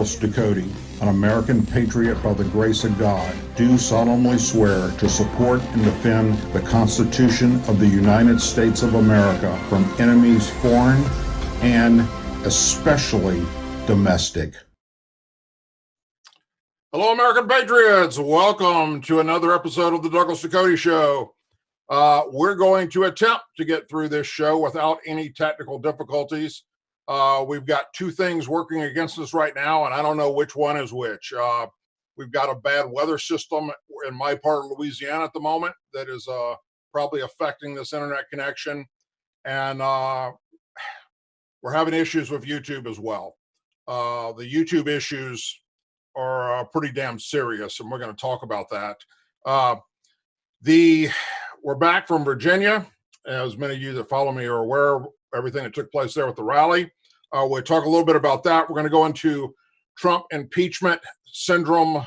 Douglas Ducote, an American patriot by the grace of God, do solemnly swear to support and defend the Constitution of the United States of America from enemies foreign and especially domestic. Hello, American Patriots. Welcome to another episode of the Douglas Ducote Show. We're going to attempt to get through this show without any technical difficulties. We've got two things working against us right now, and I don't know which one is which. We've got a bad weather system in my part of Louisiana at the moment that is probably affecting this internet connection, and we're having issues with YouTube as well. The YouTube issues are pretty damn serious, and we're going to talk about that. We're back from Virginia. As many of you that follow me are aware of everything that took place there with the rally. We'll talk a little bit about that. We're going to go into Trump impeachment syndrome,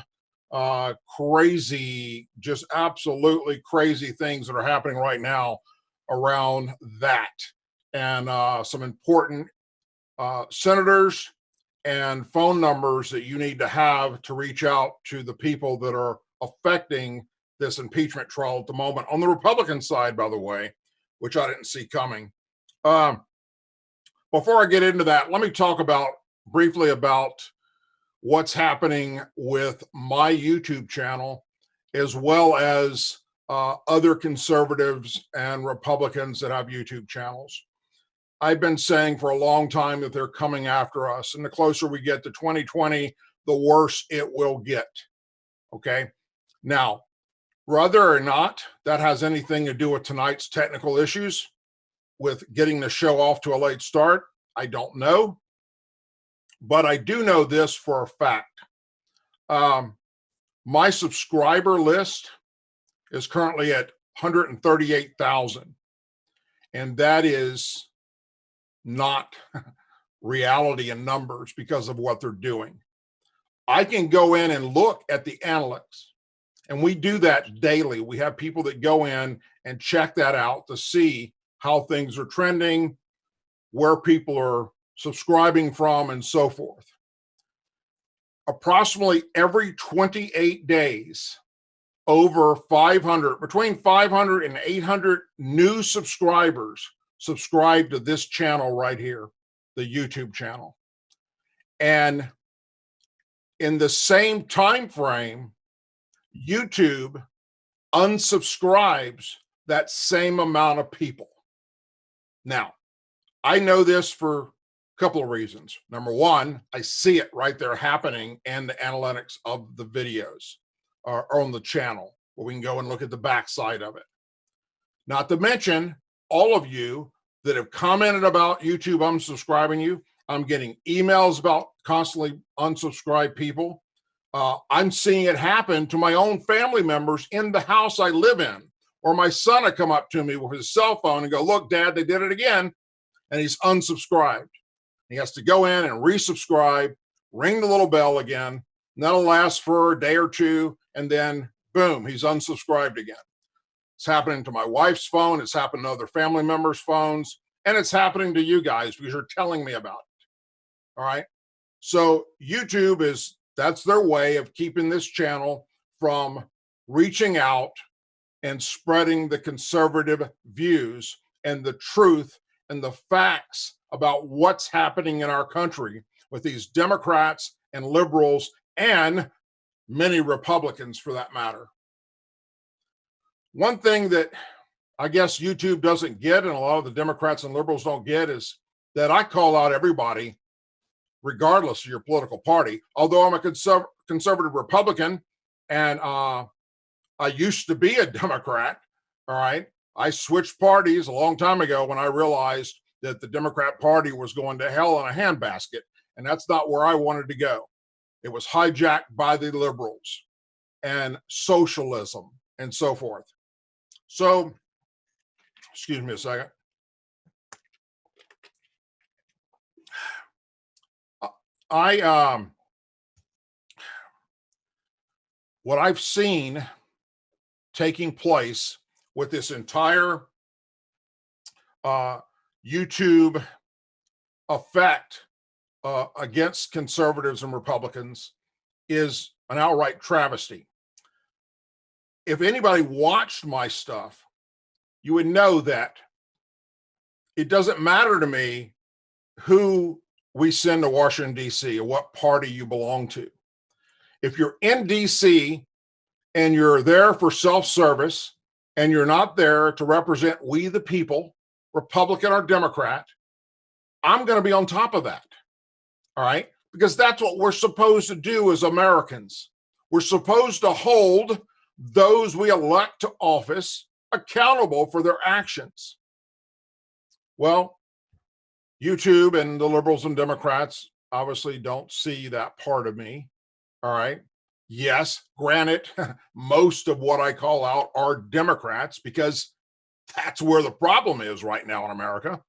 crazy, just absolutely crazy things that are happening right now around that, and some important senators and phone numbers that you need to have to reach out to the people that are affecting this impeachment trial at the moment on the Republican side, by the way, which I didn't see coming. Before I get into that, let me talk briefly about what's happening with my YouTube channel, as well as other conservatives and Republicans that have YouTube channels. I've been saying for a long time that they're coming after us, and the closer we get to 2020, the worse it will get. Okay? Now, whether or not that has anything to do with tonight's technical issues, with getting the show off to a late start, I don't know. But I do know this for a fact. My subscriber list is currently at 138,000. And that is not reality in numbers because of what they're doing. I can go in and look at the analytics. And we do that daily. We have people that go in and check that out to see how things are trending, where people are subscribing from, and so forth. Approximately every 28 days, between 500 and 800 new subscribers subscribe to this channel right here, the YouTube channel. And in the same time frame, YouTube unsubscribes that same amount of people. Now, I know this for a couple of reasons. Number one, I see it right there happening in the analytics of the videos or on the channel, where we can go and look at the backside of it. Not to mention all of you that have commented about YouTube unsubscribing you. I'm getting emails about constantly unsubscribed people. I'm seeing it happen to my own family members in the house I live in, or my son will come up to me with his cell phone and go, "Look, Dad, they did it again," and he's unsubscribed. He has to go in and resubscribe, ring the little bell again, and that'll last for a day or two, and then boom, he's unsubscribed again. It's happening to my wife's phone, it's happening to other family members' phones, and it's happening to you guys because you're telling me about it. All right? So YouTube that's their way of keeping this channel from reaching out and spreading the conservative views and the truth and the facts about what's happening in our country with these Democrats and liberals and many Republicans for that matter. One thing that I guess YouTube doesn't get, and a lot of the Democrats and liberals don't get, is that I call out everybody regardless of your political party. Although I'm a conservative Republican, and I used to be a Democrat, all right? I switched parties a long time ago when I realized that the Democrat Party was going to hell in a handbasket, and that's not where I wanted to go. It was hijacked by the liberals and socialism and so forth. So, excuse me a second. What I've seen taking place with this entire YouTube effect against conservatives and Republicans is an outright travesty. If anybody watched my stuff, you would know that it doesn't matter to me who we send to Washington, D.C., or what party you belong to. If you're in D.C. and you're there for self-service and you're not there to represent we the people, Republican or Democrat, I'm going to be on top of that. All right? Because that's what we're supposed to do as Americans. We're supposed to hold those we elect to office accountable for their actions. Well, YouTube and the liberals and Democrats obviously don't see that part of me. All right. Yes, granted, most of what I call out are Democrats because that's where the problem is right now in America.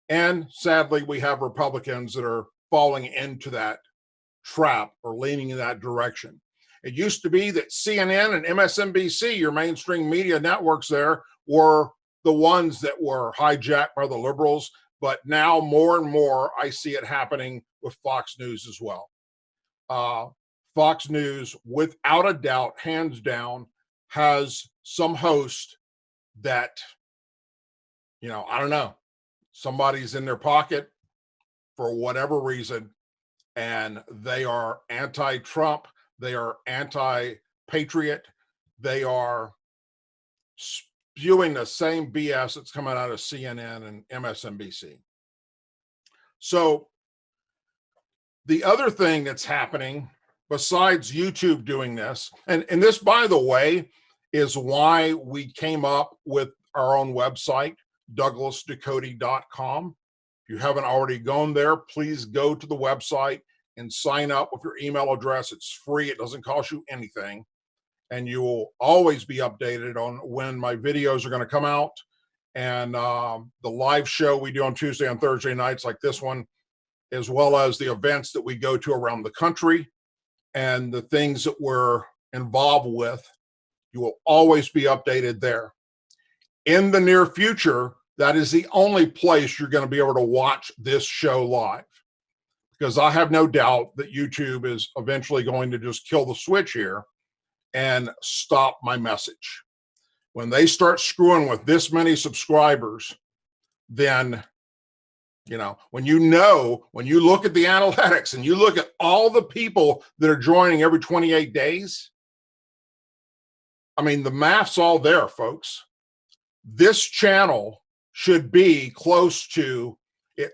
And sadly, we have Republicans that are falling into that trap or leaning in that direction. It used to be that CNN and MSNBC, your mainstream media networks there, were the ones that were hijacked by the liberals. But now more and more, I see it happening with Fox News as well. Fox News, without a doubt, hands down, has some host that, I don't know, somebody's in their pocket for whatever reason, and they are anti-Trump, they are anti-patriot, they are spewing the same BS that's coming out of CNN and MSNBC. So the other thing that's happening, besides YouTube doing this, and this, by the way, is why we came up with our own website, DouglasDucote.com. If you haven't already gone there, please go to the website and sign up with your email address. It's free. It doesn't cost you anything. And you will always be updated on when my videos are going to come out. And the live show we do on Tuesday and Thursday nights like this one, as well as the events that we go to around the country and the things that we're involved with, you will always be updated there. In the near future, that is the only place you're going to be able to watch this show live, because I have no doubt that YouTube is eventually going to just kill the switch here and stop my message. When they start screwing with this many subscribers, then, when you look at the analytics and you look at all the people that are joining every 28 days, I mean, the math's all there, folks. This channel should be close to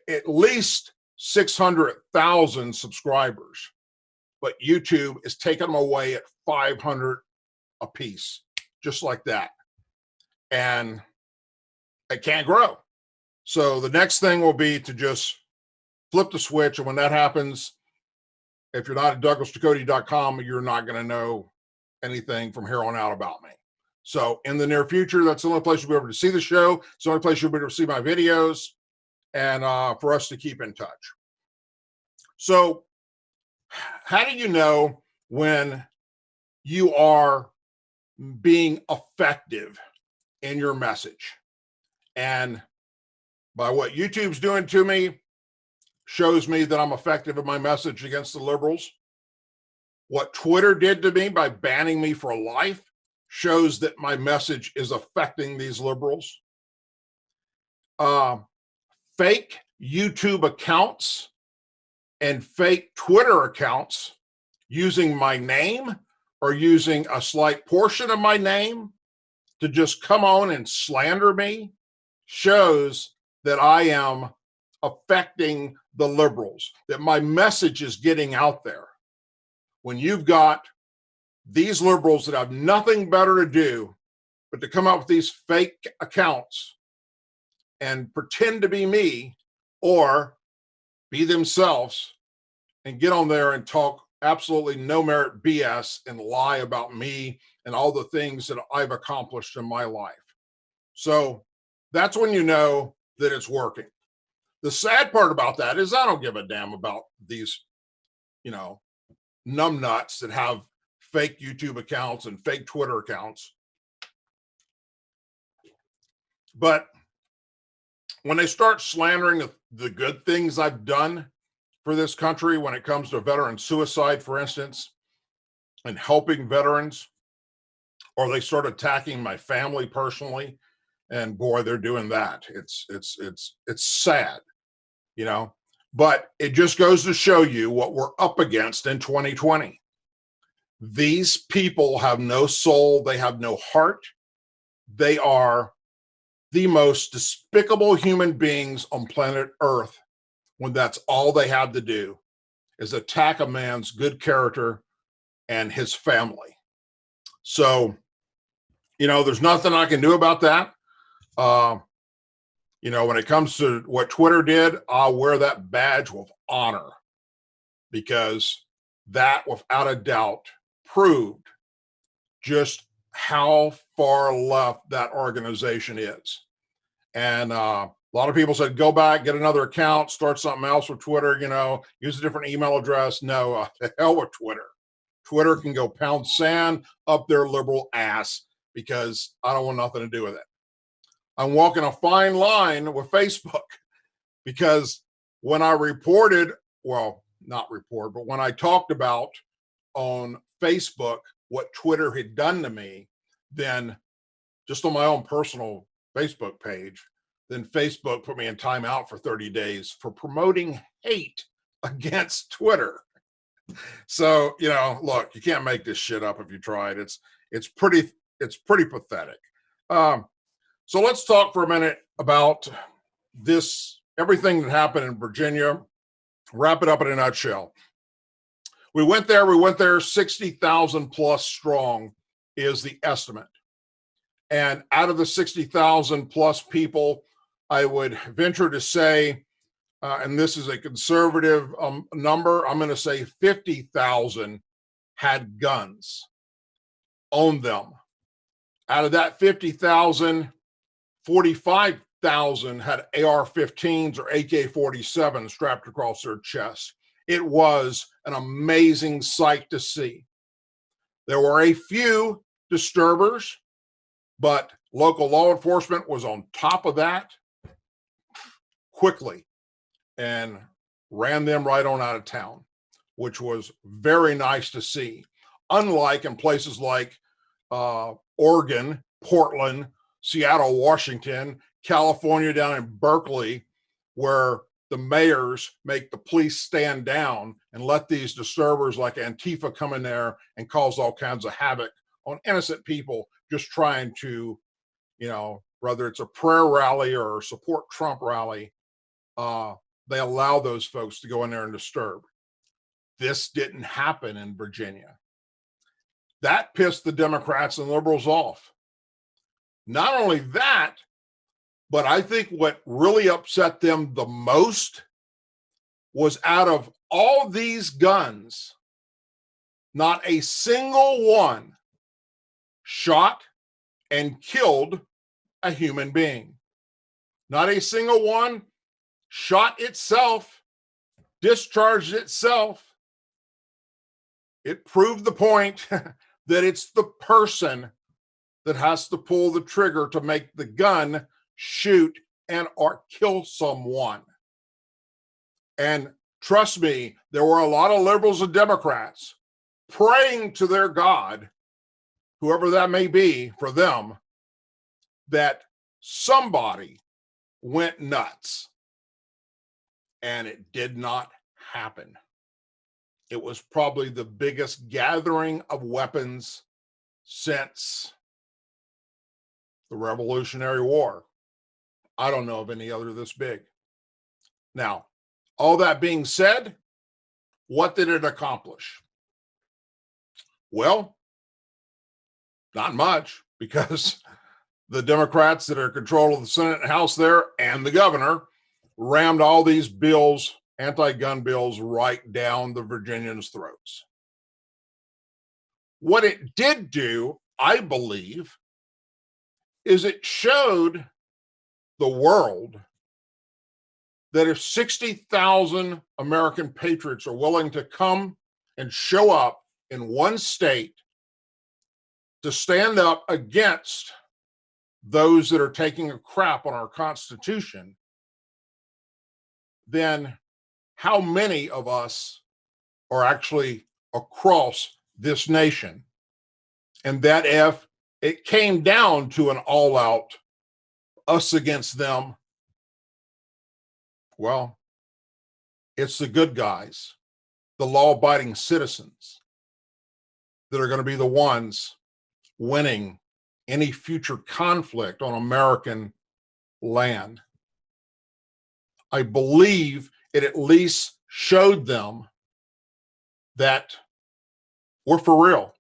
at least 600,000 subscribers, but YouTube is taking them away at 500 a piece, just like that. And it can't grow. So the next thing will be to just flip the switch. And when that happens, if you're not at DouglasDucote.com, you're not going to know anything from here on out about me. So in the near future, that's the only place you'll be able to see the show. It's the only place you'll be able to see my videos, and for us to keep in touch. So how do you know when you are being effective in your message? And by what YouTube's doing to me, shows me that I'm effective in my message against the liberals. What Twitter did to me by banning me for life shows that my message is affecting these liberals. Fake YouTube accounts and fake Twitter accounts using my name or using a slight portion of my name to just come on and slander me shows that I am affecting the liberals, that my message is getting out there. When you've got these liberals that have nothing better to do but to come up with these fake accounts and pretend to be me or be themselves and get on there and talk absolutely no merit BS and lie about me and all the things that I've accomplished in my life. So that's when you know that it's working. The sad part about that is I don't give a damn about these, numbnuts that have fake YouTube accounts and fake Twitter accounts. But when they start slandering the good things I've done for this country when it comes to veteran suicide, for instance, and helping veterans, or they start attacking my family personally, and boy, they're doing that. It's sad, you know, but it just goes to show you what we're up against in 2020. These people have no soul, they have no heart. They are the most despicable human beings on planet Earth when that's all they have to do is attack a man's good character and his family. So, you know, there's nothing I can do about that. You know, when it comes to what Twitter did, I'll wear that badge with honor, because that, without a doubt, proved just how far left that organization is. And a lot of people said, go back, get another account, start something else with Twitter, you know, use a different email address. No, the hell with Twitter. Twitter can go pound sand up their liberal ass, because I don't want nothing to do with it. I'm walking a fine line with Facebook, because when I reported, well, not report, but when I talked about on Facebook what Twitter had done to me, then just on my own personal Facebook page, then Facebook put me in timeout for 30 days for promoting hate against Twitter. So, you know, look, you can't make this shit up if you try it. It's pretty pathetic. So let's talk for a minute about this, everything that happened in Virginia. Wrap it up in a nutshell. We went there 60,000 plus strong is the estimate. And out of the 60,000 plus people, I would venture to say, and this is a conservative number, I'm going to say 50,000 had guns, owned them. Out of that 50,000, 45,000 had AR-15s or AK-47s strapped across their chests. It was an amazing sight to see. There were a few disturbers, but local law enforcement was on top of that quickly and ran them right on out of town, which was very nice to see. Unlike in places like Oregon, Portland, Seattle, Washington, California, down in Berkeley, where the mayors make the police stand down and let these disturbers like Antifa come in there and cause all kinds of havoc on innocent people just trying to, you know, whether it's a prayer rally or a support Trump rally, they allow those folks to go in there and disturb. This didn't happen in Virginia. That pissed the Democrats and liberals off. Not only that, but I think what really upset them the most was out of all these guns, not a single one shot and killed a human being. Not a single one shot itself, discharged itself. It proved the point that it's the person that has to pull the trigger to make the gun shoot and or kill someone. And trust me, there were a lot of liberals and Democrats praying to their God, whoever that may be for them, that somebody went nuts. And it did not happen. It was probably the biggest gathering of weapons since the Revolutionary War. I don't know of any other this big. Now, all that being said, what did it accomplish? Well, not much, because the Democrats that are in control of the Senate and House there and the governor rammed all these bills, anti-gun bills, right down the Virginians' throats. What it did do, I believe, is it showed the world that if 60,000 American patriots are willing to come and show up in one state to stand up against those that are taking a crap on our Constitution, then how many of us are actually across this nation, and that if it came down to an all-out us against them, well, it's the good guys, the law-abiding citizens, that are going to be the ones winning any future conflict on American land. I believe it at least showed them that we're for real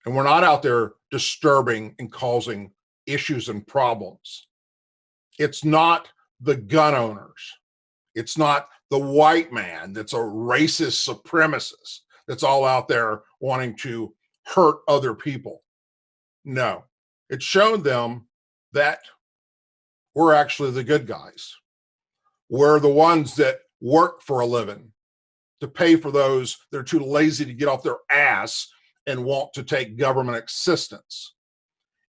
and we're not out there disturbing and causing issues and problems. It's not the gun owners. It's not the white man that's a racist supremacist that's all out there wanting to hurt other people. No, it showed them that we're actually the good guys. We're the ones that work for a living to pay for those that are too lazy to get off their ass and want to take government assistance.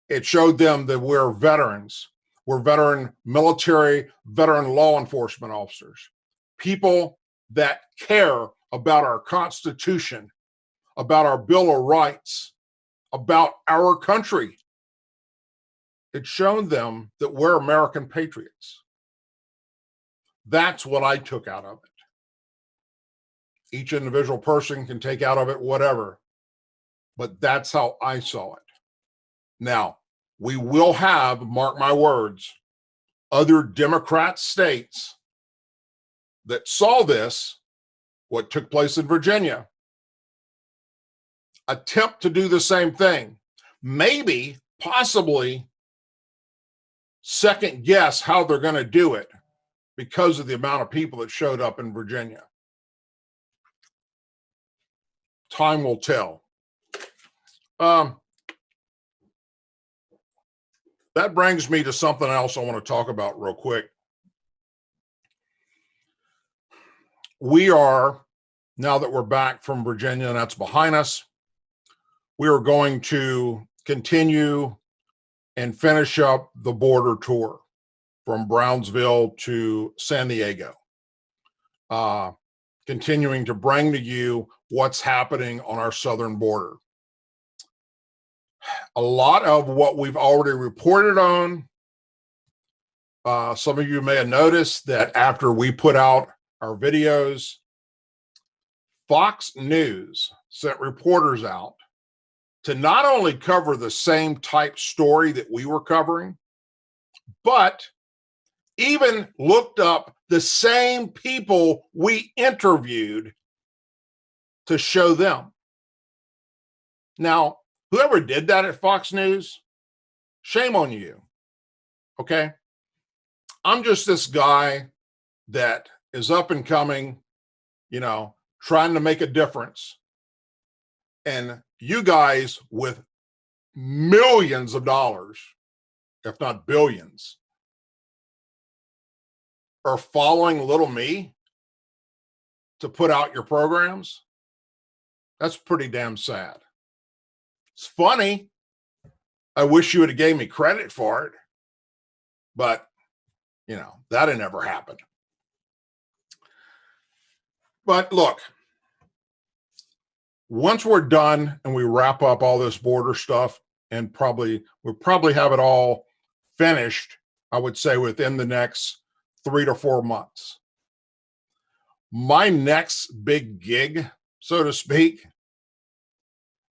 It showed them that we're veterans. We're veteran military, veteran law enforcement officers, people that care about our Constitution, about our Bill of Rights, about our country. It's shown them that we're American patriots. That's what I took out of it. Each individual person can take out of it whatever, but that's how I saw it. Now, we will have, mark my words, other Democrat states that saw this, what took place in Virginia, attempt to do the same thing. Maybe, possibly, second guess how they're going to do it because of the amount of people that showed up in Virginia. Time will tell. That brings me to something else I want to talk about real quick. We are, now that we're back from Virginia and that's behind us, we are going to continue and finish up the border tour from Brownsville to San Diego, continuing to bring to you what's happening on our southern border. A lot of what we've already reported on, some of you may have noticed that after we put out our videos, Fox News sent reporters out to not only cover the same type story that we were covering, but even looked up the same people we interviewed to show them. Now, whoever did that at Fox News, shame on you, okay? I'm just this guy that is up and coming, trying to make a difference. And you guys with millions of dollars, if not billions, are following little me to put out your programs. That's pretty damn sad. It's funny. I wish you would have gave me credit for it, but that had never happened. But look, once we're done and we wrap up all this border stuff, and we'll probably have it all finished, I would say within the next 3 to 4 months. My next big gig, so to speak,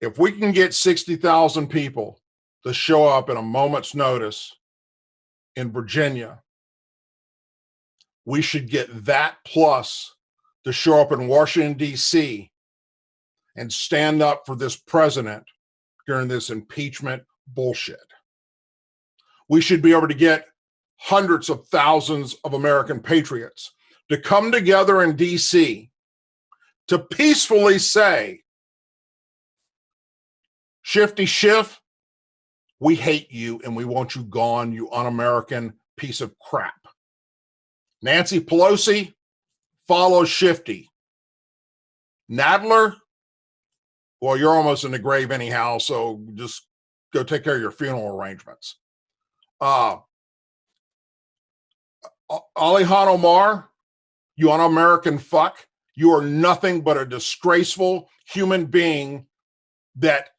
if we can get 60,000 people to show up at a moment's notice in Virginia, we should get that plus to show up in Washington, D.C. and stand up for this president during this impeachment bullshit. We should be able to get hundreds of thousands of American patriots to come together in D.C. to peacefully say, Shifty Schiff, we hate you and we want you gone, you un-American piece of crap. Nancy Pelosi, follow Shifty. Nadler, well, you're almost in the grave anyhow, so just go take care of your funeral arrangements. Ali Omar, You un-American fuck. You are nothing but a disgraceful human being that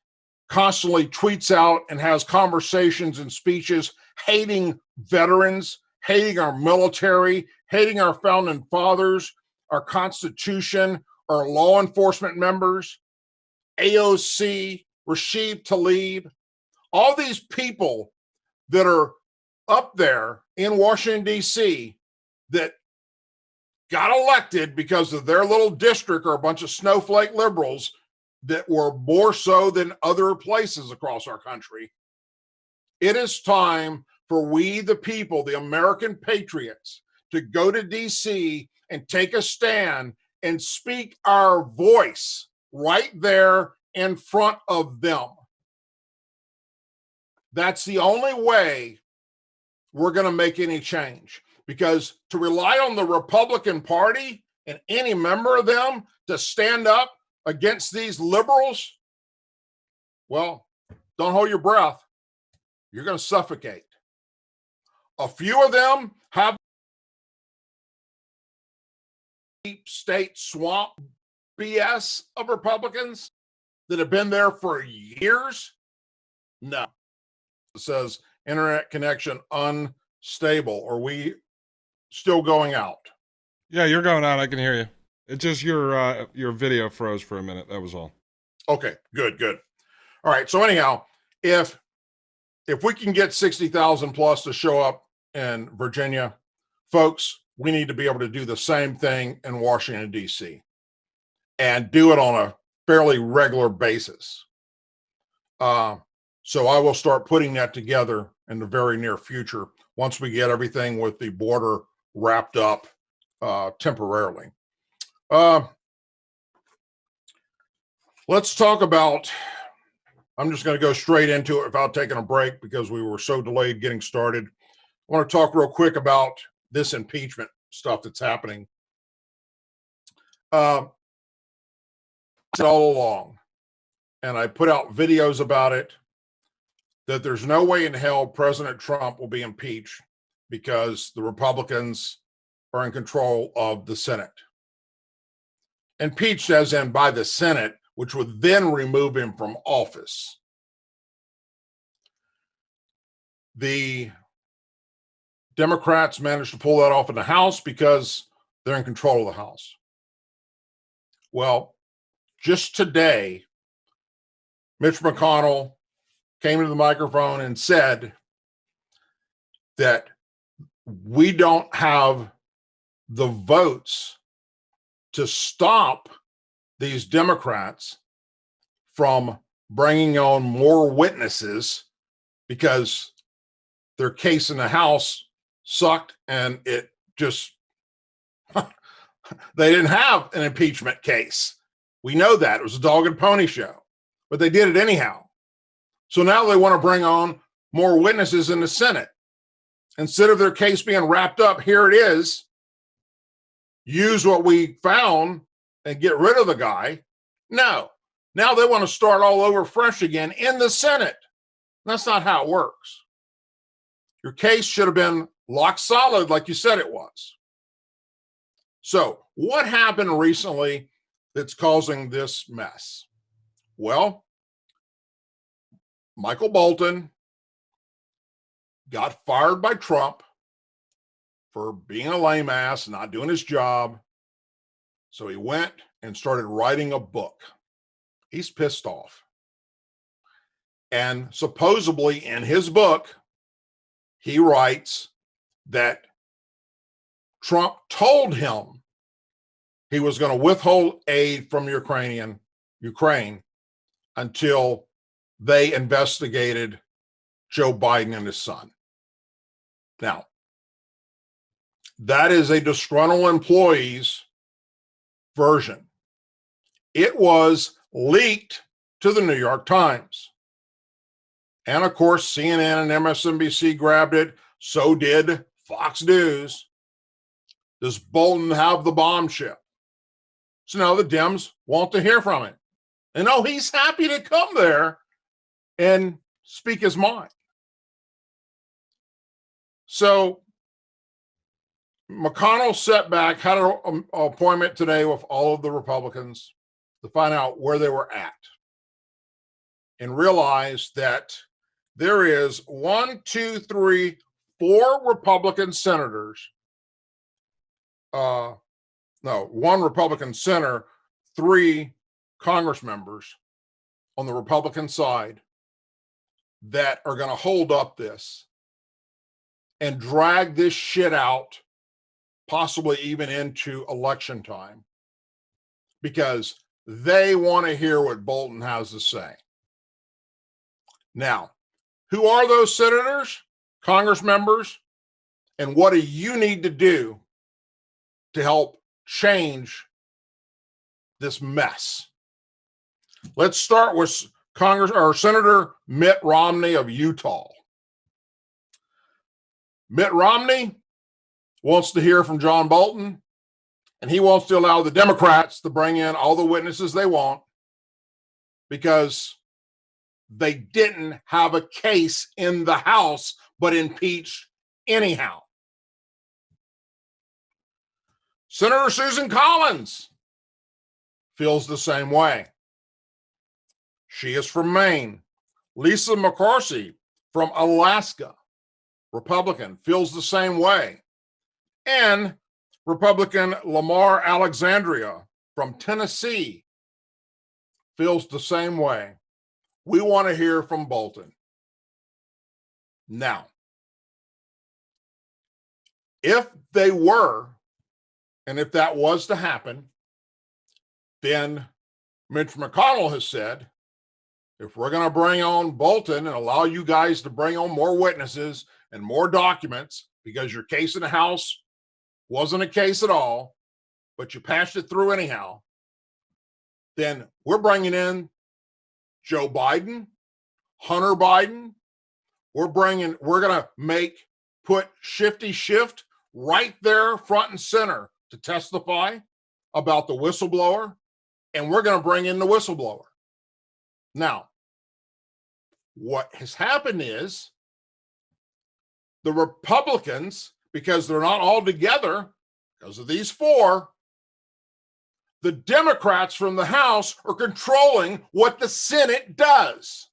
constantly tweets out and has conversations and speeches hating veterans, hating our military, hating our founding fathers, our Constitution, our law enforcement members, AOC, Rashid Tlaib, all these people that are up there in Washington, D.C. that got elected because of their little district or a bunch of snowflake liberals that were more so than other places across our country. It is time for we, the people, the American patriots, to go to D.C. and take a stand and speak our voice right there in front of them. That's the only way we're going to make any change, because to rely on the Republican Party and any member of them to stand up against these liberals, well, don't hold your breath. You're going to suffocate. A few of them have deep state swamp BS of Republicans that have been there for years. No. It says internet connection unstable. Are we still going out? Yeah, you're going out. I can hear you. It's just your video froze for a minute. That was all. Okay, good. All right. So anyhow, if we can get 60,000 plus to show up in Virginia, folks, we need to be able to do the same thing in Washington, D.C. and do it on a fairly regular basis. So I will start putting that together in the very near future once we get everything with the border wrapped up temporarily. Let's talk about, I'm just going to go straight into it without taking a break because we were so delayed getting started. I want to talk real quick about this impeachment stuff that's happening. All along, and I put out videos about it, that there's no way in hell President Trump will be impeached because the Republicans are in control of the Senate. Impeached as in by the Senate, which would then remove him from office. The Democrats managed to pull that off in the House because they're in control of the House. Well, just today, Mitch McConnell came to the microphone and said that we don't have the votes to stop these Democrats from bringing on more witnesses because their case in the House sucked and it just, they didn't have an impeachment case. We know that. It was a dog and pony show, but they did it anyhow. So now they want to bring on more witnesses in the Senate. Instead of their case being wrapped up, here it is. Use what we found and get rid of the guy. No. Now they want to start all over fresh again in the Senate. That's not how it works. Your case should have been lock solid like you said it was. So what happened recently that's causing this mess? Well, Michael Bolton got fired by Trump for being a lame ass, not doing his job. So he went and started writing a book. He's pissed off. And supposedly in his book, he writes that Trump told him he was going to withhold aid from Ukraine until they investigated Joe Biden and his son. Now, that is a disgruntled employee's version. It was leaked to the New York Times. And of course, CNN and MSNBC grabbed it. So did Fox News. Does Bolton have the bombshell? So now the Dems want to hear from him. And oh, he's happy to come there and speak his mind. So McConnell sat back, had an appointment today with all of the Republicans to find out where they were at, and realized that there is 1, 2, 3, 4 Republican senators. No, 1 Republican senator, 3 Congress members on the Republican side that are going to hold up this and drag this shit out, possibly even into election time, because they want to hear what Bolton has to say. Now, who are those senators, Congress members, and what do you need to do to help change this mess? Let's start with Senator Mitt Romney of Utah. Mitt Romney wants to hear from John Bolton, and he wants to allow the Democrats to bring in all the witnesses they want because they didn't have a case in the House but impeached anyhow. Senator Susan Collins feels the same way. She is from Maine. Lisa McCarthy from Alaska, Republican, feels the same way. And Republican Lamar Alexandria from Tennessee feels the same way. We want to hear from Bolton. Now, if they were, and if that was to happen, then Mitch McConnell has said, if we're going to bring on Bolton and allow you guys to bring on more witnesses and more documents, because your case in the House wasn't a case at all, but you passed it through anyhow, then we're bringing in Joe Biden, Hunter Biden. We're going to put Shifty Schiff right there front and center to testify about the whistleblower, and we're going to bring in the whistleblower. Now, what has happened is the Republicans, because they're not all together because of these 4, the Democrats from the House are controlling what the Senate does.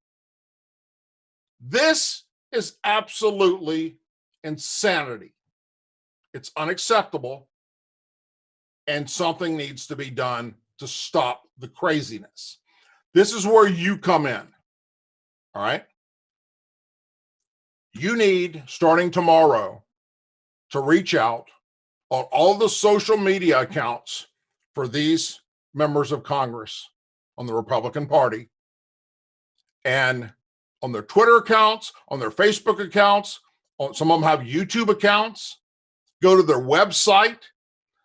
This is absolutely insanity. It's unacceptable, and something needs to be done to stop the craziness. This is where you come in. All right? You need, starting tomorrow, to reach out on all the social media accounts for these members of Congress on the Republican Party, and on their Twitter accounts, on their Facebook accounts, some of them have YouTube accounts. Go to their website,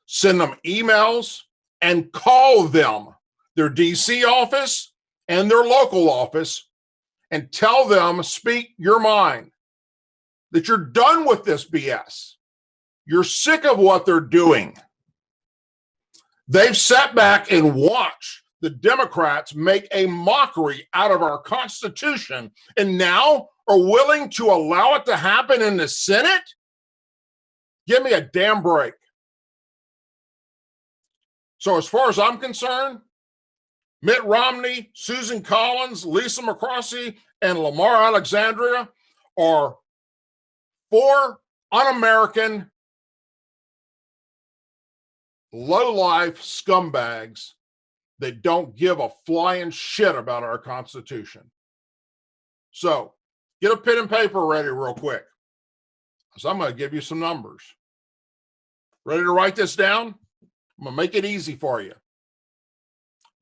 send them emails, and call them, their DC office and their local office, and tell them, speak your mind, that you're done with this BS. You're sick of what they're doing. They've sat back and watched the Democrats make a mockery out of our Constitution, and now are willing to allow it to happen in the Senate? Give me a damn break. So as far as I'm concerned, Mitt Romney, Susan Collins, Lisa McCarthy, and Lamar Alexandria are 4 un-American, low-life scumbags that don't give a flying shit about our Constitution. So get a pen and paper ready real quick, because I'm going to give you some numbers. Ready to write this down? I'm going to make it easy for you.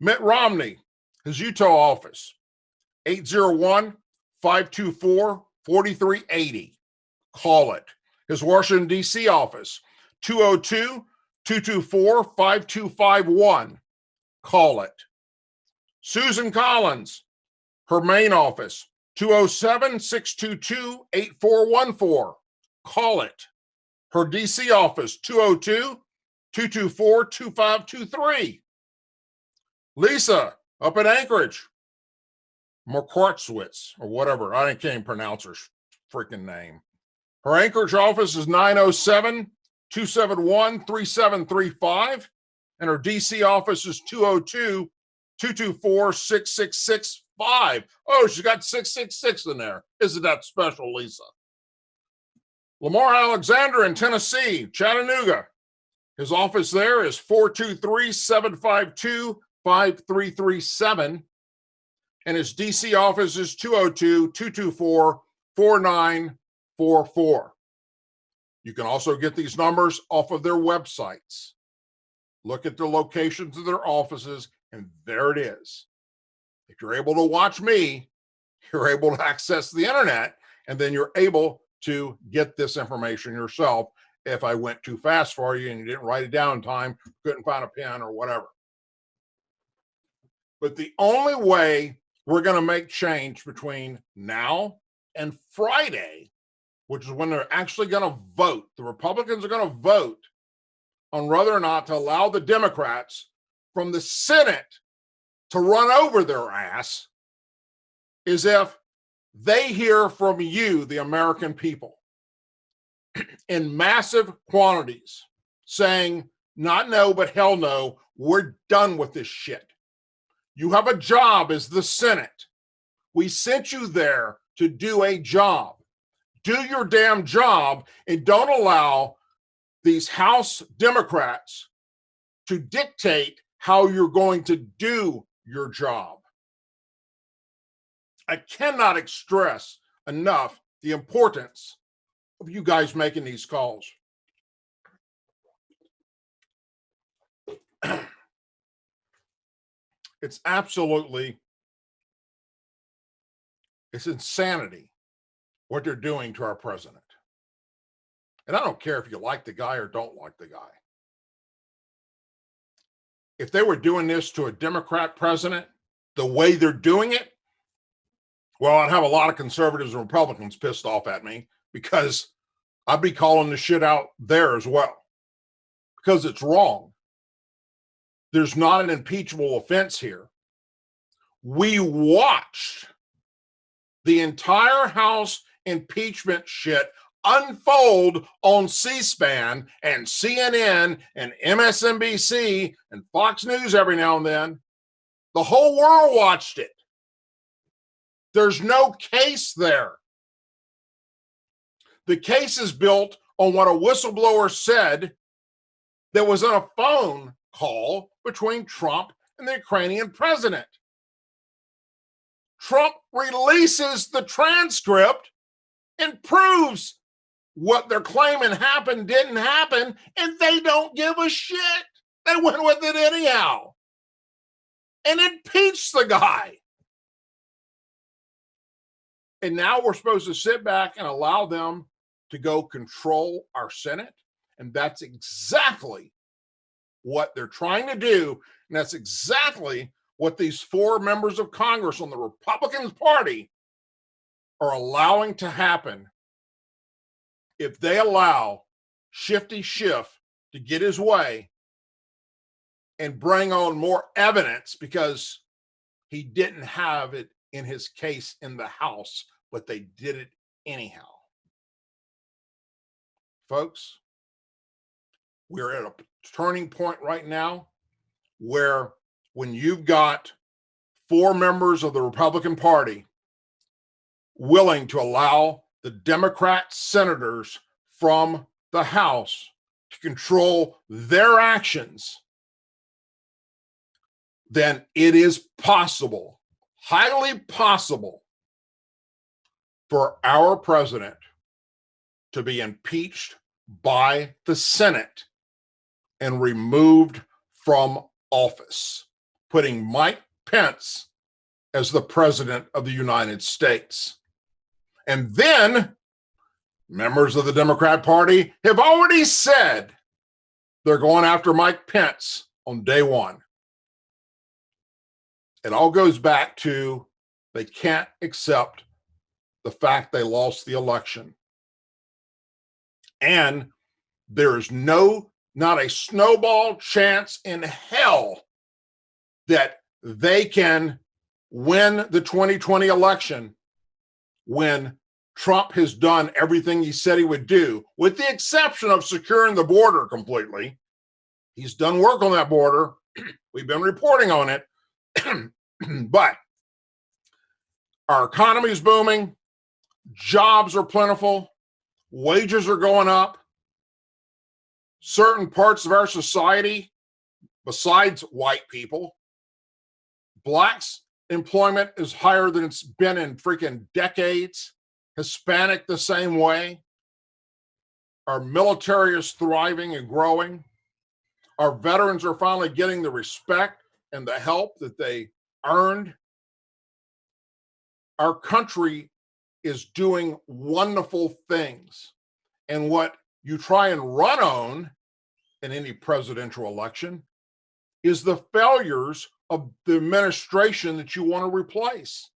Mitt Romney, his Utah office, 801-524-4380. Call it. His Washington, D.C. office, 202-224-5251. Call it. Susan Collins, her main office, 207-622-8414. Call it. Her D.C. office, 202-224-2523. Lisa, up in Anchorage, Markwartzwitz, or whatever. I can't even pronounce her freaking name. Her Anchorage office is 271-3735. And our DC office is 202-224-6665. Oh, she's got 666 in there. Isn't that special, Lisa? Lamar Alexander in Tennessee, Chattanooga. His office there is 423-752-5337. And his DC office is 202-224-4944. You can also get these numbers off of their websites. Look at the locations of their offices, and there it is. If you're able to watch me, you're able to access the internet, and then you're able to get this information yourself if I went too fast for you and you didn't write it down in time, couldn't find a pen or whatever. But the only way we're going to make change between now and Friday, which is when they're actually going to vote, the Republicans are going to vote on whether or not to allow the Democrats from the Senate to run over their ass, is if they hear from you, the American people, in massive quantities, saying, not no, but hell no, we're done with this shit. You have a job as the Senate. We sent you there to do a job. Do your damn job and don't allow these House Democrats to dictate how you're going to do your job. I cannot express enough the importance of you guys making these calls. It's insanity what they're doing to our president. And I don't care if you like the guy or don't like the guy. If they were doing this to a Democrat president, the way they're doing it, well, I'd have a lot of conservatives and Republicans pissed off at me, because I'd be calling the shit out there as well, because it's wrong. There's not an impeachable offense here. We watched the entire House impeachment shit unfold on C-SPAN and CNN and MSNBC and Fox News every now and then. The whole world watched it. There's no case there. The case is built on what a whistleblower said that was on a phone call between Trump and the Ukrainian president. Trump releases the transcript and proves what they're claiming happened didn't happen, and they don't give a shit. They went with it anyhow and impeached the guy. And now we're supposed to sit back and allow them to go control our Senate. And that's exactly what they're trying to do. And that's exactly what these 4 members of Congress on the Republican Party are allowing to happen. If they allow Shifty Schiff to get his way and bring on more evidence, because he didn't have it in his case in the House, but they did it anyhow. Folks, we're at a turning point right now where, when you've got 4 members of the Republican Party willing to allow the Democrat senators from the House to control their actions, then it is possible, highly possible, for our president to be impeached by the Senate and removed from office, putting Mike Pence as the president of the United States. And then members of the Democrat Party have already said they're going after Mike Pence on day one. It all goes back to they can't accept the fact they lost the election. And there is not a snowball chance in hell that they can win the 2020 election when Trump has done everything he said he would do, with the exception of securing the border completely. He's done work on that border. We've been reporting on it. But our economy is booming. Jobs are plentiful. Wages are going up. Certain parts of our society, besides white people, blacks' employment is higher than it's been in freaking decades. Hispanic the same way. Our military is thriving and growing. Our veterans are finally getting the respect and the help that they earned. Our country is doing wonderful things. And what you try and run on in any presidential election is the failures of the administration that you want to replace.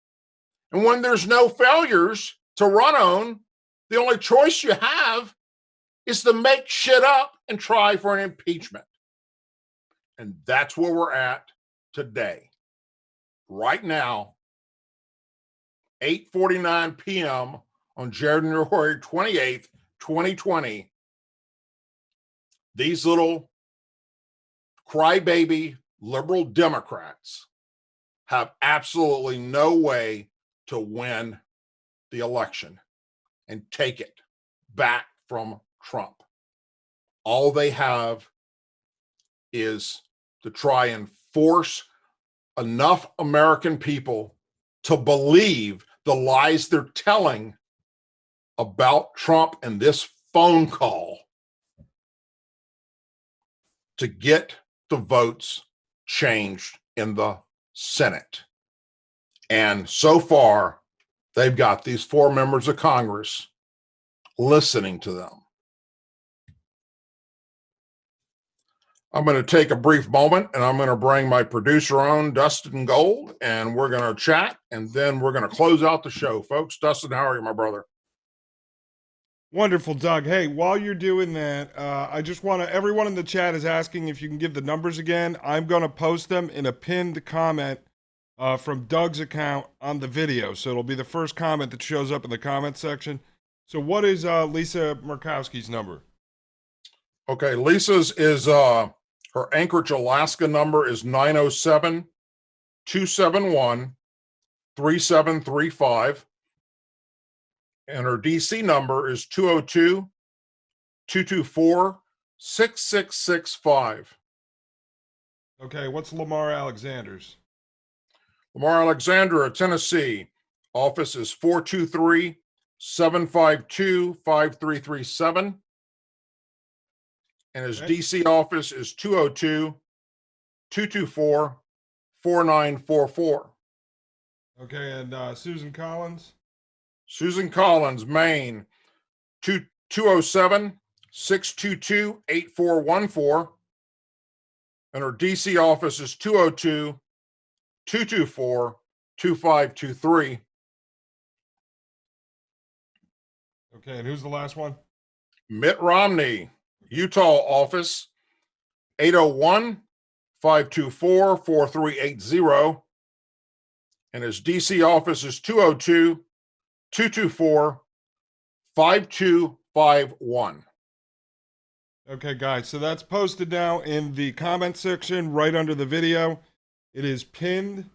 And when there's no failures to run on, the only choice you have is to make shit up and try for an impeachment. And that's where we're at today. Right now, 8:49 p.m. on January 28th, 2020, these little crybaby liberal Democrats have absolutely no way to win the election and take it back from Trump. All they have is to try and force enough American people to believe the lies they're telling about Trump and this phone call to get the votes changed in the Senate. And so far, they've got these 4 members of Congress listening to them. I'm going to take a brief moment and I'm going to bring my producer on, Dustin Gold, and we're going to chat and then we're going to close out the show, folks. Dustin, how are you, my brother? Wonderful, Doug. Hey, while you're doing that, I just want to, everyone in the chat is asking if you can give the numbers again. I'm going to post them in a pinned comment from Doug's account on the video. So it'll be the first comment that shows up in the comment section. So what is Lisa Murkowski's number? Okay, Lisa's is, her Anchorage, Alaska number is 907-271-3735. And her DC number is 202-224-6665. Okay, what's Lamar Alexander's? Lamar Alexander of Tennessee. Office is 423-752-5337. And his DC office is 202-224-4944. Okay, and Susan Collins? Susan Collins, Maine, 207-622-8414. And her DC office is 202-224-2523. Okay, and who's the last one? Mitt Romney, Utah office, 801-524-4380. And his DC office is 202-224-5251. Okay, guys, so that's posted now in the comment section right under the video. It is pinned,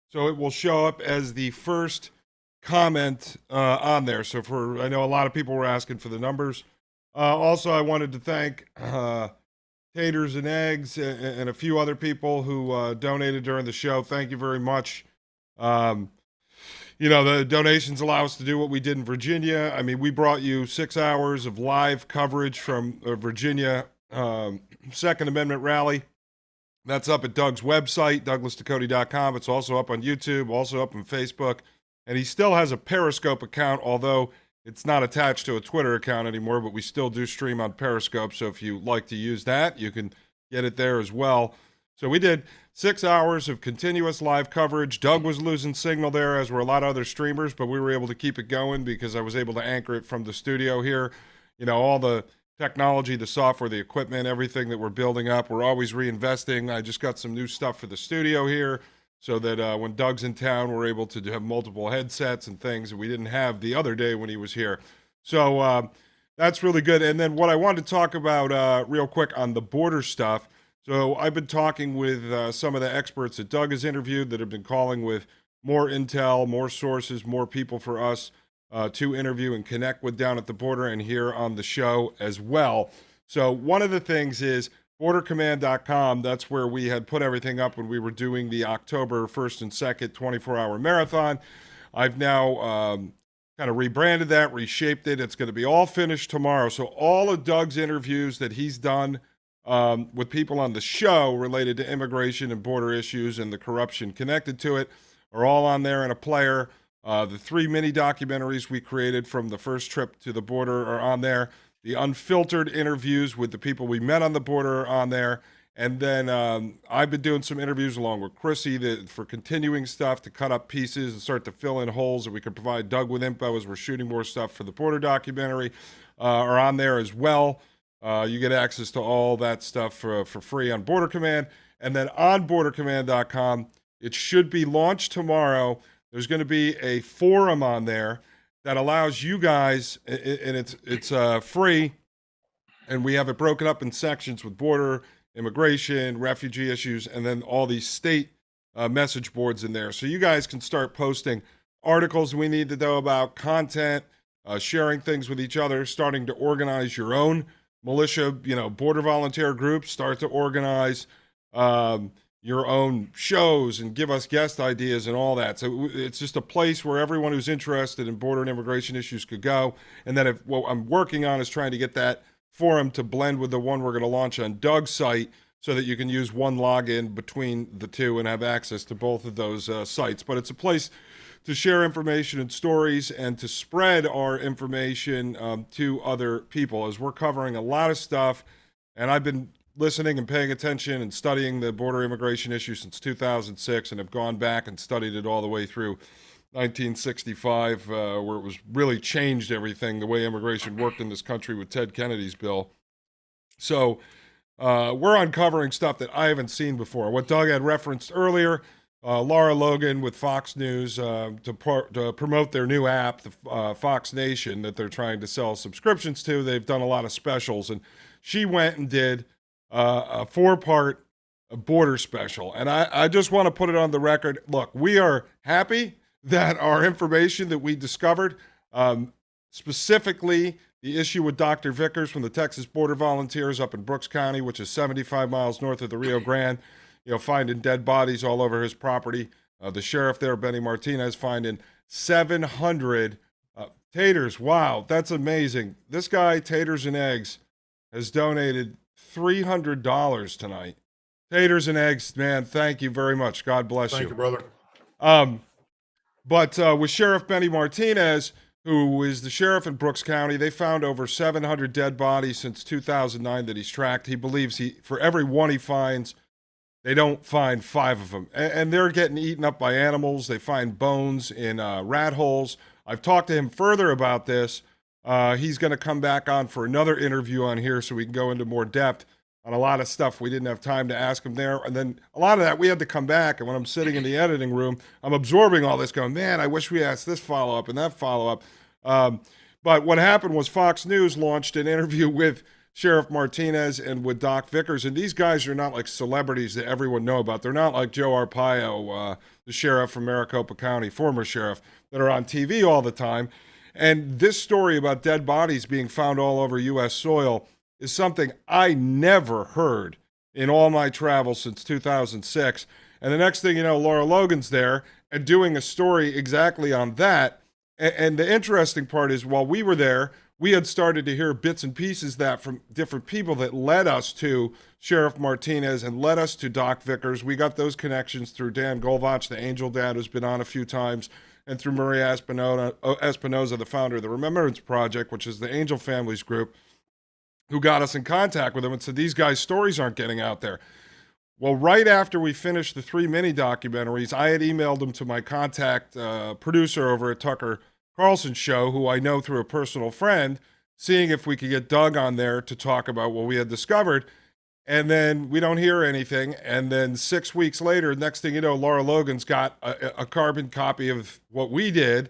so it will show up as the first comment on there. So I know a lot of people were asking for the numbers. Also, I wanted to thank Taters and Eggs and a few other people who donated during the show. Thank you very much. You know, the donations allow us to do what we did in Virginia. I mean, we brought you 6 hours of live coverage from Virginia Second Amendment rally. That's up at Doug's website, douglasducote.com. It's also up on YouTube, also up on Facebook. And he still has a Periscope account, although it's not attached to a Twitter account anymore, but we still do stream on Periscope. So if you like to use that, you can get it there as well. So we did 6 hours of continuous live coverage. Doug was losing signal there, as were a lot of other streamers, but we were able to keep it going because I was able to anchor it from the studio here. You know, all the technology, the software, the equipment, everything that we're building up, we're always reinvesting. I just got some new stuff for the studio here. so that when Doug's in town, we're able to have multiple headsets and things that we didn't have the other day when he was here. So that's really good. And then what I wanted to talk about real quick on the border stuff. So I've been talking with some of the experts that Doug has interviewed that have been calling with more intel, more sources, more people for us to interview and connect with down at the border and here on the show as well. So one of the things is bordercommand.com. That's where we had put everything up when we were doing the October 1st and 2nd 24-hour marathon. I've now kind of rebranded that, reshaped it. It's going to be all finished tomorrow. So all of Doug's interviews that he's done with people on the show related to immigration and border issues and the corruption connected to it are all on there in a player. The 3 mini documentaries we created from the first trip to the border are on there. The unfiltered interviews with the people we met on the border are on there. And then I've been doing some interviews along with Chrissy for continuing stuff to cut up pieces and start to fill in holes that we could provide Doug with info as we're shooting more stuff for the border documentary are on there as well. You get access to all that stuff for free on Border Command. And then on bordercommand.com, it should be launched tomorrow. There's going to be a forum on there that allows you guys, and it's free, and we have it broken up in sections with border, immigration, refugee issues, and then all these state message boards in there. So you guys can start posting articles we need to know about, content, sharing things with each other, starting to organize your own militia, border volunteer groups, start to organize your own shows and give us guest ideas and all that. So it's just a place where everyone who's interested in border and immigration issues could go. And then what I'm working on is trying to get that forum to blend with the one we're going to launch on Doug's site so that you can use one login between the two and have access to both of those sites. But it's a place to share information and stories and to spread our information to other people, as we're covering a lot of stuff. And I've been listening and paying attention and studying the border immigration issue since 2006 and have gone back and studied it all the way through 1965, where it was really changed everything, the way immigration worked in this country with Ted Kennedy's bill. So we're uncovering stuff that I haven't seen before. What Doug had referenced earlier, Laura Logan with Fox News to promote their new app, the Fox Nation, that they're trying to sell subscriptions to. They've done a lot of specials, and she went and did a 4-part border special. And I just want to put it on the record. Look, we are happy that our information that we discovered, specifically the issue with Dr. Vickers from the Texas Border Volunteers up in Brooks County, which is 75 miles north of the Rio Grande, finding dead bodies all over his property. The sheriff there, Benny Martinez, finding 700 taters. Wow, that's amazing. This guy, Taters and Eggs, has donated $300 tonight. Taters and Eggs, man, thank you very much. God bless you. Thank you, brother. But with Sheriff Benny Martinez, who is the sheriff in Brooks County, they found over 700 dead bodies since 2009 that he's tracked. He believes for every one he finds, they don't find 5 of them. And they're getting eaten up by animals. They find bones in rat holes. I've talked to him further about this. He's going to come back on for another interview on here so we can go into more depth on a lot of stuff we didn't have time to ask him there. And then a lot of that we had to come back. And when I'm sitting in the editing room, I'm absorbing all this going, man, I wish we asked this follow-up and that follow-up. But what happened was Fox News launched an interview with Sheriff Martinez and with Doc Vickers. And these guys are not like celebrities that everyone know about. They're not like Joe Arpaio, the sheriff from Maricopa County, former sheriff, that are on TV all the time. And this story about dead bodies being found all over U.S. soil is something I never heard in all my travels since 2006. And the next thing you know, Laura Logan's there and doing a story exactly on that. And the interesting part is, while we were there, we had started to hear bits and pieces that from different people that led us to Sheriff Martinez and led us to Doc Vickers. We got those connections through Dan Golvach, the Angel Dad, who's been on a few times, and through Maria Espinoza, the founder of the Remembrance Project, which is the Angel Families group, who got us in contact with them and said, these guys' stories aren't getting out there. Well, right after we finished the 3 mini documentaries, I had emailed them to my contact producer over at Tucker Carlson's show, who I know through a personal friend, seeing if we could get Doug on there to talk about what we had discovered. And then we don't hear anything. And then 6 weeks later, next thing you know, Laura Logan's got a carbon copy of what we did.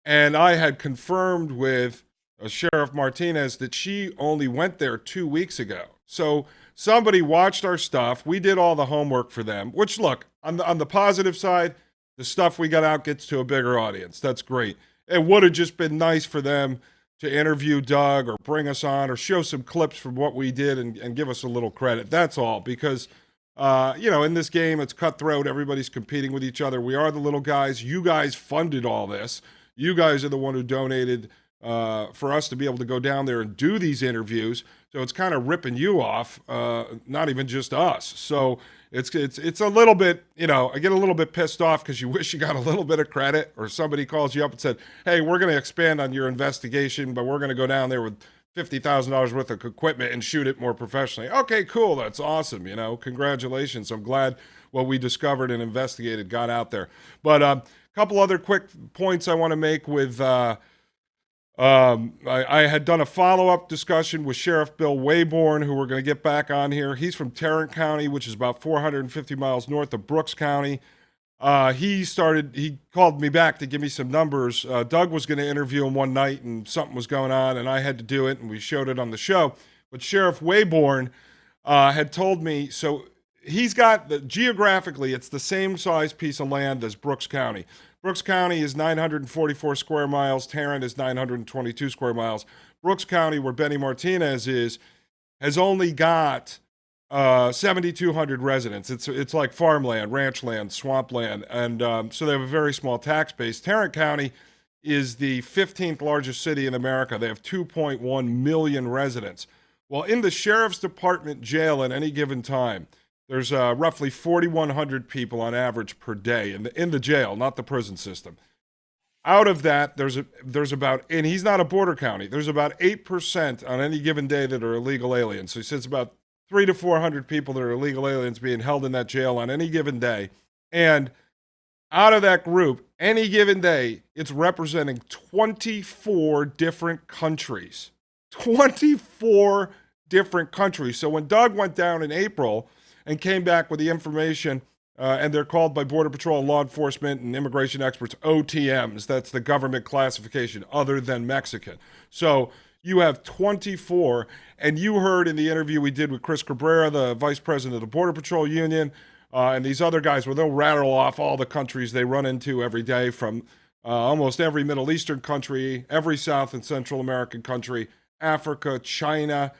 And I had confirmed with Sheriff Martinez that she only went there 2 weeks ago. So somebody watched our stuff. We did all the homework for them, which, look, on the positive side, the stuff we got out gets to a bigger audience. That's great. It would have just been nice for them to interview Doug or bring us on or show some clips from what we did and give us a little credit. That's all, because, in this game, it's cutthroat. Everybody's competing with each other. We are the little guys. You guys funded all this. You guys are the one who donated for us to be able to go down there and do these interviews. So it's kind of ripping you off, not even just us. So it's a little bit, I get a little bit pissed off because you wish you got a little bit of credit, or somebody calls you up and said, hey, we're going to expand on your investigation, but we're going to go down there with $50,000 worth of equipment and shoot it more professionally. Okay, cool. That's awesome. Congratulations. I'm glad what we discovered and investigated got out there. But a couple other quick points I want to make with I had done a follow-up discussion with Sheriff Bill Wayborn, who we're going to get back on here. He's from Tarrant County, which is about 450 miles north of Brooks County. He called me back to give me some numbers. Doug was going to interview him one night, and something was going on, and I had to do it, and we showed it on the show. But Sheriff Wayborn had told me, so he's got, geographically, it's the same size piece of land as Brooks County. Brooks County is 944 square miles. Tarrant is 922 square miles. Brooks County, where Benny Martinez is, has only got 7,200 residents. It's like farmland, ranch land, swampland, and so they have a very small tax base. Tarrant County is the 15th largest city in America. They have 2.1 million residents. Well, in the Sheriff's Department jail at any given time, there's roughly 4,100 people on average per day in the jail, not the prison system. Out of that, there's about, and he's not a border county, there's about 8% on any given day that are illegal aliens. So he says about 300 to 400 people that are illegal aliens being held in that jail on any given day. And out of that group, any given day, it's representing 24 different countries. 24 different countries. So when Doug went down in April and came back with the information, and they're called by Border Patrol and law enforcement and immigration experts OTMs. That's the government classification, other than Mexican. So you have 24, and you heard in the interview we did with Chris Cabrera, the vice president of the Border Patrol Union, and these other guys, where they'll rattle off all the countries they run into every day, from almost every Middle Eastern country, every South and Central American country, Africa, China,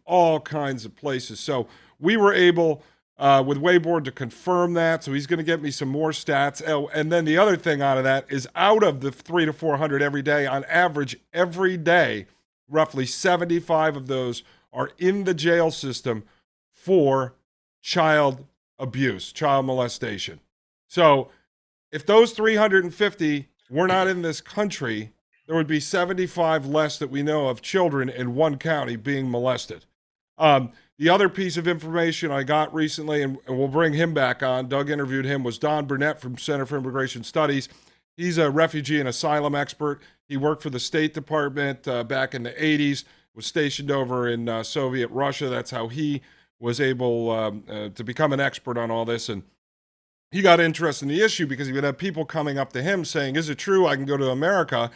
all kinds of places. So we were able, with Wayborn, to confirm that. So he's going to get me some more stats. Oh, and then the other thing out of that is, out of the 300 to 400 every day, on average, every day, roughly 75 of those are in the jail system for child abuse, child molestation. So if those 350 were not in this country, there would be 75 less that we know of children in one county being molested. The other piece of information I got recently, and we'll bring him back on, Doug interviewed him, was Don Burnett from Center for Immigration Studies. He's a refugee and asylum expert. He worked for the State Department back in the 80s, was stationed over in Soviet Russia. That's how he was able to become an expert on all this. And he got interested in the issue because he would have people coming up to him saying, is it true I can go to America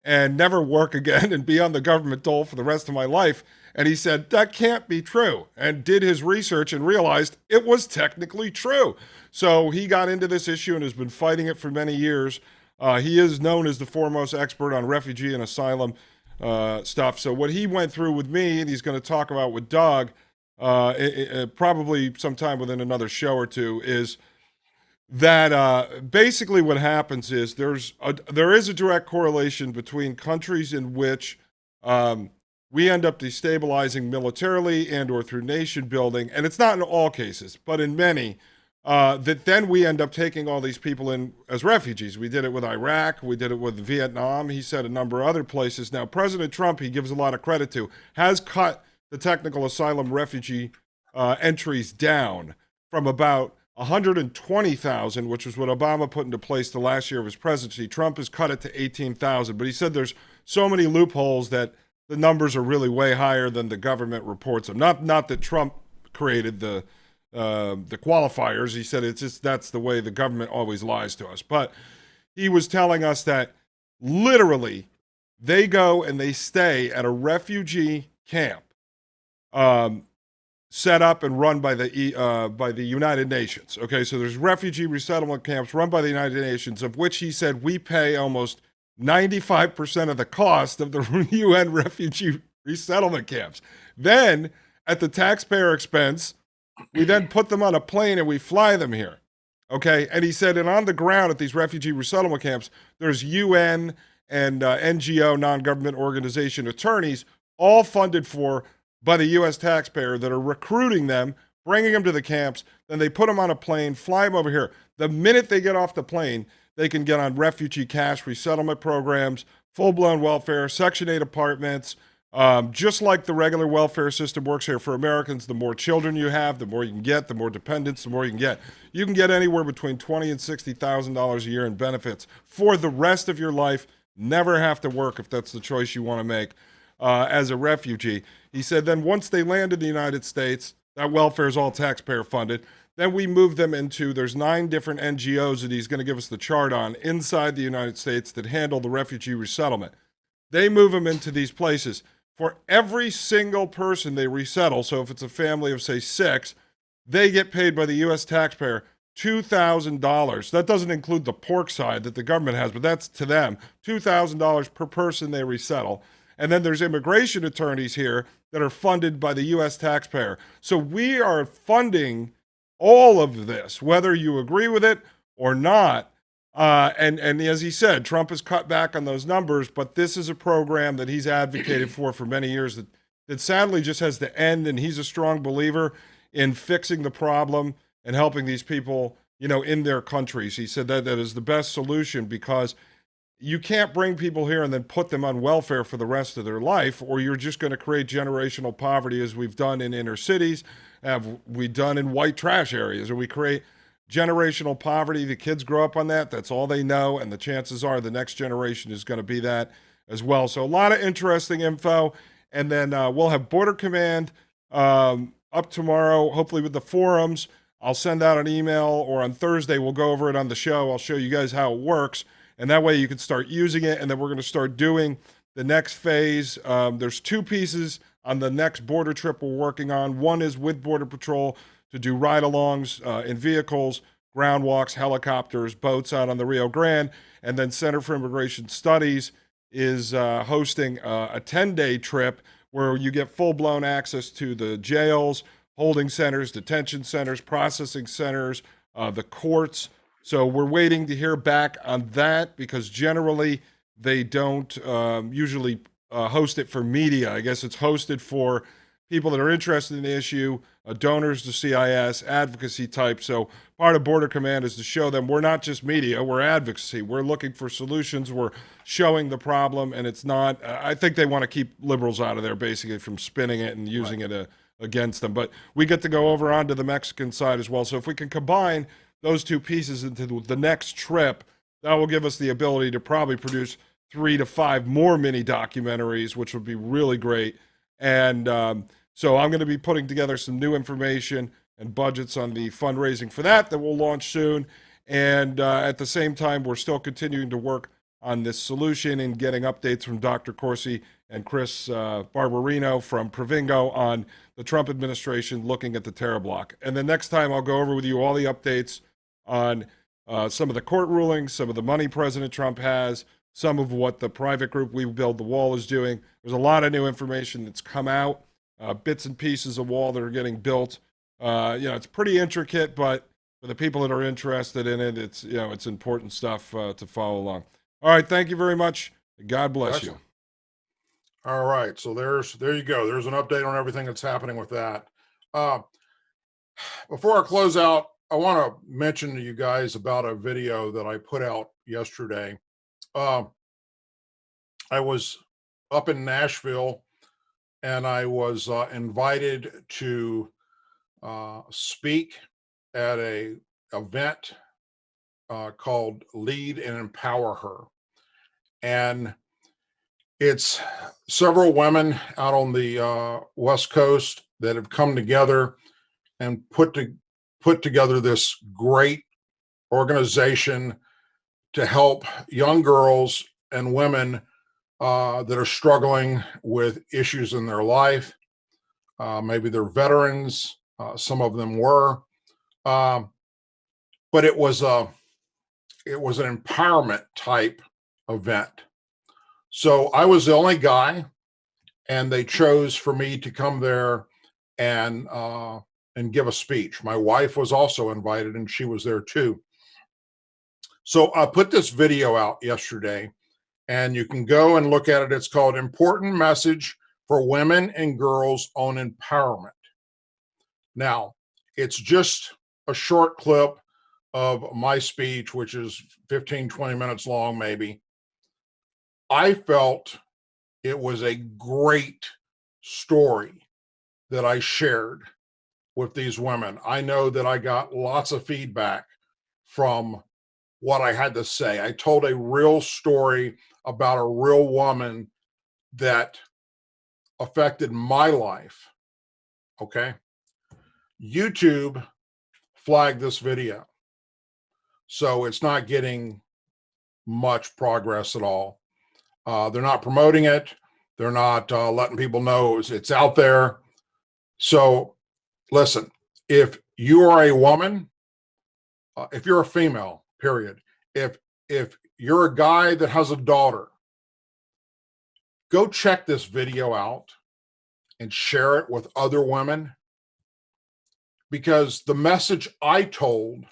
and never work again and be on the government dole for the rest of my life? And he said, that can't be true, and did his research and realized it was technically true. So he got into this issue and has been fighting it for many years. He is known as the foremost expert on refugee and asylum stuff. So what he went through with me, and he's going to talk about with Doug, probably sometime within another show or two, is that basically what happens is there is a direct correlation between countries in which we end up destabilizing militarily and or through nation building, and it's not in all cases, but in many, that then we end up taking all these people in as refugees. We did it with Iraq, we did it with Vietnam, he said a number of other places. Now, President Trump, he gives a lot of credit to, has cut the technical asylum refugee entries down from about 120,000, which was what Obama put into place the last year of his presidency. Trump has cut it to 18,000, but he said there's so many loopholes that the numbers are really way higher than the government reports them. Not that Trump created the qualifiers. He said it's just that's the way the government always lies to us. But he was telling us that literally they go and they stay at a refugee camp set up and run by the United Nations. Okay, so there's refugee resettlement camps run by the United Nations, of which he said we pay almost 95% of the cost of the UN refugee resettlement camps. Then, at the taxpayer expense, we then put them on a plane and we fly them here. Okay, and he said, and on the ground at these refugee resettlement camps, there's UN and NGO, non-government organization attorneys, all funded for by the U.S. taxpayer that are recruiting them, bringing them to the camps. Then they put them on a plane, fly them over here. The minute they get off the plane, they can get on refugee cash resettlement programs, full-blown welfare, Section 8 apartments. Just like the regular welfare system works here for Americans, the more children you have, the more you can get, the more dependents, the more you can get. You can get anywhere between $20,000 and $60,000 a year in benefits for the rest of your life. Never have to work if that's the choice you want to make as a refugee. He said then once they land in the United States, that welfare is all taxpayer funded. Then we move them into, there's 9 different NGOs that he's going to give us the chart on inside the United States that handle the refugee resettlement. They move them into these places. For every single person they resettle, so if it's a family of, say, 6, they get paid by the U.S. taxpayer $2,000. That doesn't include the pork side that the government has, but that's to them, $2,000 per person they resettle. And then there's immigration attorneys here that are funded by the U.S. taxpayer. So we are funding all of this, whether you agree with it or not. And as he said, Trump has cut back on those numbers, but this is a program that he's advocated for many years that sadly just has to end. And he's a strong believer in fixing the problem and helping these people, in their countries. He said that is the best solution, because you can't bring people here and then put them on welfare for the rest of their life, or you're just going to create generational poverty, as we've done in inner cities, we've done in white trash areas, or we create generational poverty. The kids grow up on that. That's all they know. And the chances are the next generation is going to be that as well. So a lot of interesting info. And then we'll have Border Command up tomorrow, hopefully with the forums. I'll send out an email, or on Thursday, we'll go over it on the show. I'll show you guys how it works. And that way you can start using it. And then we're going to start doing the next phase. There's 2 pieces on the next border trip we're working on. One is with Border Patrol to do ride-alongs in vehicles, ground walks, helicopters, boats out on the Rio Grande. And then Center for Immigration Studies is hosting a 10-day trip where you get full-blown access to the jails, holding centers, detention centers, processing centers, the courts. So we're waiting to hear back on that, because generally they don't usually host it for media. I guess it's hosted for people that are interested in the issue, donors to CIS, advocacy type. So part of Border Command is to show them we're not just media, we're advocacy. We're looking for solutions. We're showing the problem, and it's not, I think they want to keep liberals out of there, basically, from spinning it and using it against them. But we get to go over onto the Mexican side as well. So if we can combine those 2 pieces into the next trip, that will give us the ability to probably produce 3 to 5 more mini documentaries, which would be really great. And so I'm going to be putting together some new information and budgets on the fundraising for that we'll launch soon. And at the same time, we're still continuing to work on this solution and getting updates from Dr. Corsi and Chris Barbarino from Provingo on the Trump administration looking at the terror block. And the next time I'll go over with you all the updates on some of the court rulings, some of the money President Trump has, some of what the private group We Build the Wall is doing. There's a lot of new information that's come out, bits and pieces of wall that are getting built. It's pretty intricate, but for the people that are interested in it, it's important stuff to follow along. All right, thank you very much. God bless you. All right, so there you go. There's an update on everything that's happening with that. Before I close out, I want to mention to you guys about a video that I put out yesterday. I was up in Nashville, and I was invited to speak at a event called Lead and Empower Her. And it's several women out on the West Coast that have come together and put together this great organization to help young girls and women that are struggling with issues in their life. Maybe they're veterans. Some of them were. But it was an empowerment type event. So I was the only guy, and they chose for me to come there and give a speech. My wife was also invited, and she was there too. So I put this video out yesterday, and you can go and look at it. It's called Important Message for Women and Girls on Empowerment. Now, it's just a short clip of my speech, which is 15, 20 minutes long, maybe. I felt it was a great story that I shared with these women. I know that I got lots of feedback from what I had to say. I told a real story about a real woman that affected my life. Okay. YouTube flagged this video, so it's not getting much progress at all. They're not promoting it. They're not letting people know it's out there. So listen, if you are a woman, if you're a female, period, if you're a guy that has a daughter, go check this video out and share it with other women, because the message I told,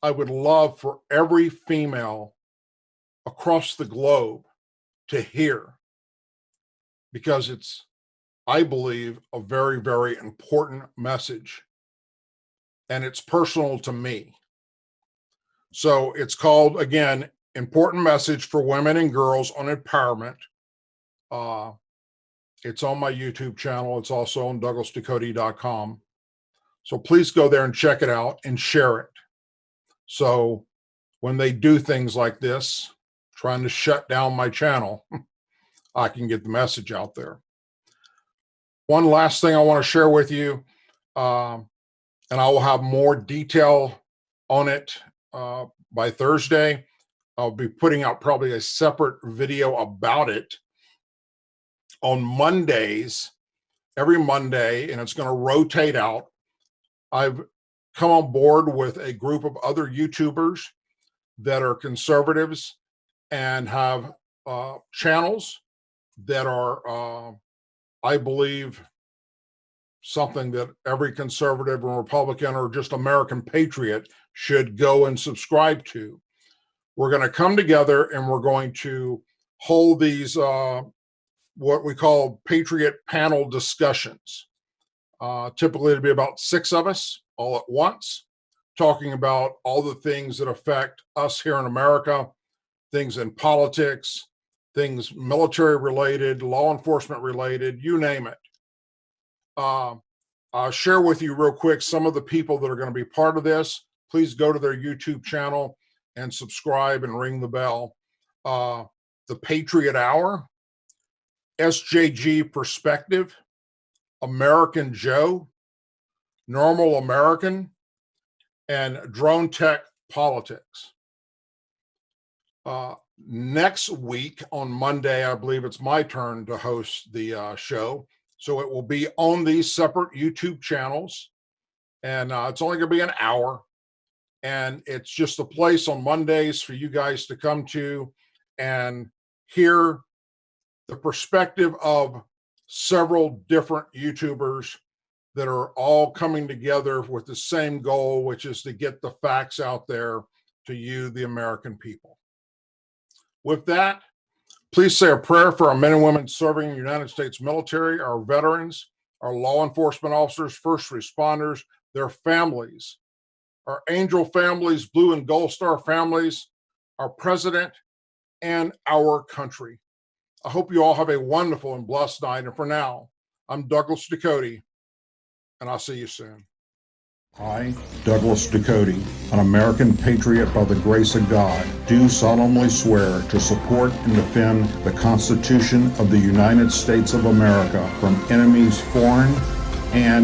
I would love for every female across the globe to hear, because it's, I believe, a very, very important message, and it's personal to me. So it's called, again, Important Message for Women and Girls on Empowerment. It's on my YouTube channel. It's also on DouglasDucote.com. So please go there and check it out and share it. So when they do things like this, trying to shut down my channel, I can get the message out there. One last thing I want to share with you, and I will have more detail on it by Thursday. I'll be putting out probably a separate video about it on Mondays, every Monday, and it's going to rotate out. I've come on board with a group of other YouTubers that are conservatives and have channels that are, I believe, something that every conservative and Republican or just American patriot should go and subscribe to. We're going to come together and we're going to hold these what we call Patriot panel discussions. Typically it'll be about 6 of us all at once, talking about all the things that affect us here in America, things in politics, things military related, law enforcement related, you name it. I'll share with you real quick some of the people that are going to be part of this. Please go to their YouTube channel and subscribe and ring the bell. The Patriot Hour, SJG Perspective, American Joe, Normal American, and Drone Tech Politics. Next week on Monday, I believe it's my turn to host the show. So it will be on these separate YouTube channels, and it's only going to be an hour. And it's just a place on Mondays for you guys to come to and hear the perspective of several different YouTubers that are all coming together with the same goal, which is to get the facts out there to you, the American people. With that, please say a prayer for our men and women serving in the United States military, our veterans, our law enforcement officers, first responders, their families, our angel families, blue and gold star families, our president, and our country. I hope you all have a wonderful and blessed night. And for now, I'm Douglas Ducote, and I'll see you soon. I, Douglas Ducote, an American patriot by the grace of God, do solemnly swear to support and defend the Constitution of the United States of America from enemies foreign and